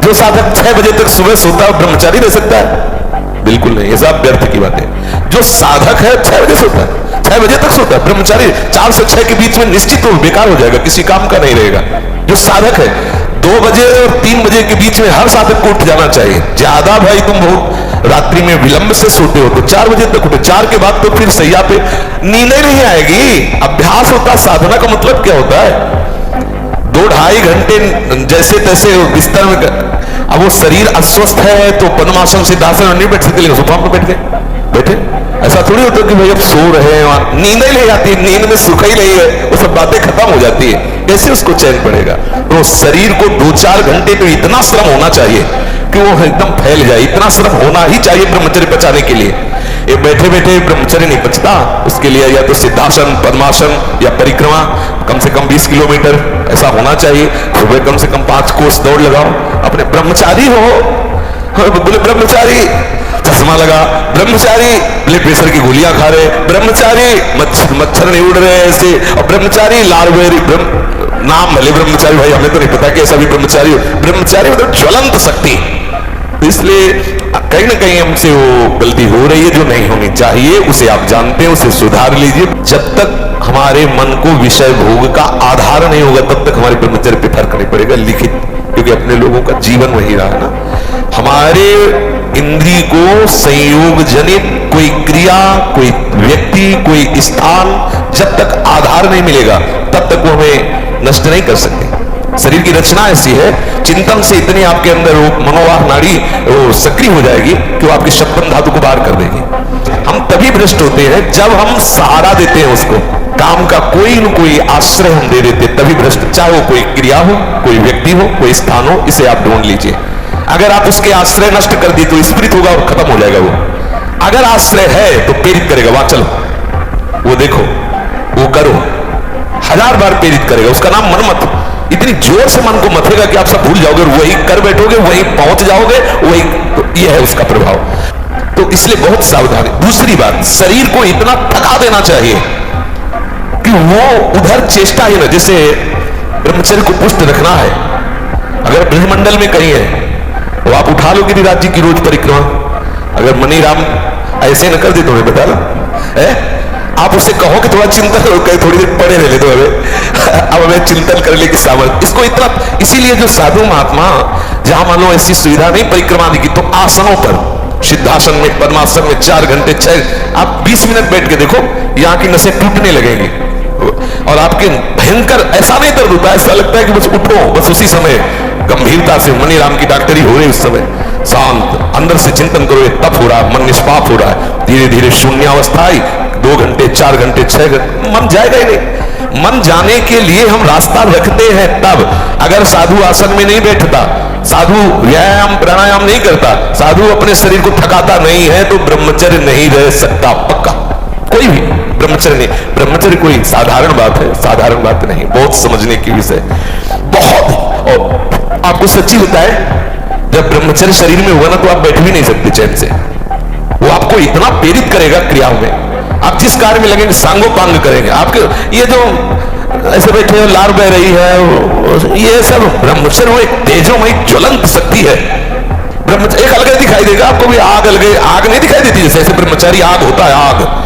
जो साधक 6 बजे तक सुबह सोता है ब्रह्मचारी रह सकता है? बिल्कुल नहीं, ये सब व्यर्थ की बात है। जो साधक है 6 बजे सोता है, 6 बजे तक सोता है। ब्रह्मचारी 4 से 6 के बीच में निश्चित रूप बेकार हो जाएगा, किसी काम का नहीं रहेगा। जो साधक है 2 बजे और 3 बजे के बीच में हर साधक को उठ जाना चाहिए। ज्यादा भाई तुम बहुत रात्रि में विलंब से सोते हो तो 4 बजे तक उठे। 4 के बाद तो फिर सैया पे नींद ही नहीं आएगी। अभ्यास होता है, साधना का मतलब क्या होता है? 2-2.5 घंटे जैसे तैसे बिस्तर में। अब वो शरीर अस्वस्थ है तो पद्मासन सिद्धासन नहीं बैठ सकते, सोफा पर बैठ गए बैठे। ऐसा थोड़ी होता कि भाई अब सो रहे हैं, नींद ही नहीं आती, नींद में सुख ही नहीं है, वो सब बातें खत्म हो जाती है। कैसे उसको चैन पड़ेगा? तो शरीर को 2-4 घंटे तो इतना श्रम होना चाहिए कि वो एकदम फैल जाए। इतना श्रम होना ही चाहिए ब्रह्मचर्य पचाने के लिए। ये बैठे बैठे ब्रह्मचर्य नहीं पचता। उसके लिए या तो सिद्धासन, पद्मासन या परिक्रमा कम से कम 20 किलोमीटर ऐसा होना चाहिए। सुबह कम से कम 5 कोस दौड़ लगाओ। अपने ब्रह्मचारी हो, बोले ब्रह्मचारी चश्मा लगा, ब्रह्मचारी ब्लड प्रेशर की गोलियां खा रहे, ब्रह्मचारी मच्छर नहीं उड़ रहे ऐसे, और ब्रह्मचारी लारवेरी नाम भले ब्रह्मचारी, भाई हमें तो नहीं पता कि ऐसा भी ब्रह्मचारी हो। ब्रह्मचारी मतलब ज्वलंत शक्ति। तो इसलिए कहीं ना कहीं हमसे वो गलती हो रही है जो नहीं होनी चाहिए। उसे आप जानते हैं, उसे सुधार लीजिए। जब तक हमारे मन को विषय भोग का आधार नहीं होगा तब तक हमारे ब्रह्मचर्य पे फर्क नहीं पड़ेगा लिखित, क्योंकि अपने लोगों का जीवन वही रहा ना। हमारे इंद्रिय को संयोग जनित कोई क्रिया, कोई व्यक्ति, कोई स्थान जब तक आधार नहीं मिलेगा तब तक वो हमें नष्ट नहीं कर सकते। शरीर की रचना ऐसी है, चिंतन से इतनी आपके अंदर वो मनोवाह नाड़ी वो सक्रिय हो जाएगी कि वो आपकी शब्दन धातु को बाहर कर देगी। हम तभी भ्रष्ट होते हैं जब हम सहारा देते हैं उसको, काम का कोई न कोई आश्रय हम दे देते, तभी भ्रष्ट। चाहे वो कोई क्रिया हो, कोई व्यक्ति हो, कोई स्थान हो, इसे आप ढूंढ लीजिए। अगर आप उसके आश्रय नष्ट कर दिए तो स्फुरित होगा और खत्म हो जाएगा वो। अगर आश्रय है तो प्रेरित करेगा, वहां चलो, वो देखो, वो करो, 1000 बार प्रेरित करेगा। उसका नाम मनमत। इतनी जोर से मन को मथेगा कि आप सब भूल जाओगे, वही कर बैठोगे, वही पहुंच जाओगे, वही। तो यह है उसका प्रभाव। तो इसलिए बहुत सावधानी। दूसरी बात, शरीर को इतना थका देना चाहिए कि वो उधर चेष्टा ही ना, जैसे ब्रह्मचर्य को पुष्ट रखना है। अगर ब्रह्मंडल में कहीं है तो आप उठा लो गिरिराज जी की रोज परिक्रमा। अगर मनीराम ऐसे न कर दे तो मैं बता लो, आप उससे कहो कि थोड़ा चिंतन थोड़ी देर पड़े रह ले तो अब हमें चिंतन करने की सामर्थ्य इसको इतना। इसीलिए जो साधु महात्मा जहां मान लो ऐसी सुविधा नहीं परिक्रमा की, तो आसनों पर, सिद्धासन में, पद्मासन में 4 घंटे 6, आप 20 मिनट बैठ के देखो, यहाँ की नसें टूटने लगेंगी और आपके भयंकर ऐसा नहीं दर्द होता, ऐसा लगता है कि बस उठो, बस उसी समय गंभीरता से मनीराम की डॉक्टरी हो रही उस समय, शांत अंदर से चिंतन करो, तप हो रहा है, मन निष्पाप हो रहा है। धीरे धीरे शून्यावस्था आई, 2 घंटे 4 घंटे 6 घंटे, मन जाएगा ही नहीं। मन जाने के लिए हम रास्ता रखते हैं तब। अगर साधु आसन में नहीं बैठता, साधु व्यायाम प्राणायाम नहीं करता, साधु अपने शरीर को थकाता नहीं है, तो ब्रह्मचर्य नहीं रह सकता पक्का, कोई भी ब्रह्मचर्य नहीं। ब्रह्मचर्य कोई साधारण बात है, साधारण बात नहीं, बहुत समझने की विषय, बहुत। और आपको सच्ची बताए, जब ब्रह्मचर्य शरीर में होगा ना तो आप बैठ भी नहीं सकते चैन से। वो आपको इतना प्रेरित करेगा क्रियाओं में, आप जिस कार्य में लगेंगे सांगोपांग करेंगे। आपके ये जो ऐसे बैठे हो, लार बह रही है, ये सब ब्रह्मचर्य वो एक तेजोमयी ज्वलंत शक्ति है। ब्रह्मचर्य एक अलग दिखाई देगा आपको भी, आग अलग, आग नहीं दिखाई देती जैसे ब्रह्मचारी आग होता है। आग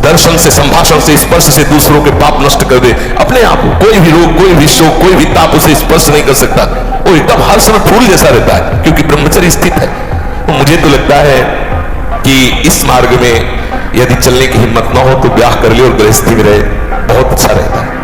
दर्शन से, संभाषण से, स्पर्श से दूसरों के पाप नष्ट कर दे अपने आप। कोई भी रोग, कोई भी शोक, कोई भी ताप उसे स्पर्श नहीं कर सकता। वो एकदम हर समय फूल जैसा रहता है क्योंकि ब्रह्मचर्य स्थित है। तो मुझे तो लगता है कि इस मार्ग में यदि चलने की हिम्मत ना हो तो ब्याह कर ले और गृहस्थी में रहे, बहुत अच्छा रहता है।